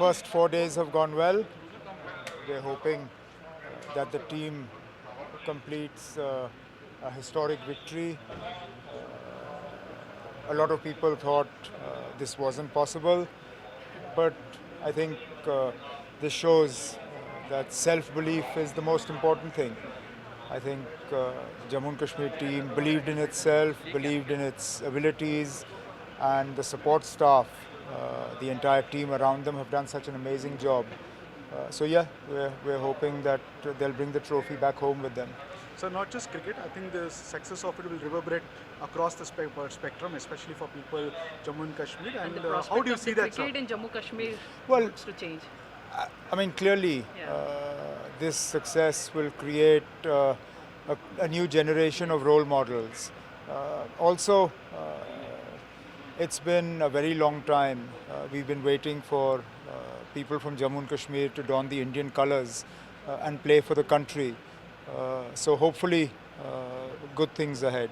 first 4 days have gone well. We're hoping that the team completes a historic victory. A lot of people thought this wasn't possible, but I think this shows that self-belief is the most important thing. I think Jammu and Kashmir team believed in itself, believed in its abilities, and the support staff, the entire team around them have done such an amazing job. So yeah, we're hoping that they'll bring the trophy back home with them. So not just cricket, I think the success of it will reverberate across the spectrum, especially for people Jammu and Kashmir. And the how prospect do you of see the that? cricket in Jammu Kashmir Well, looks to change. I mean, clearly, Yeah. this success will create a new generation of role models. Also, it's been a very long time. We've been waiting for people from Jammu and Kashmir to don the Indian colors and play for the country. So hopefully, good things ahead.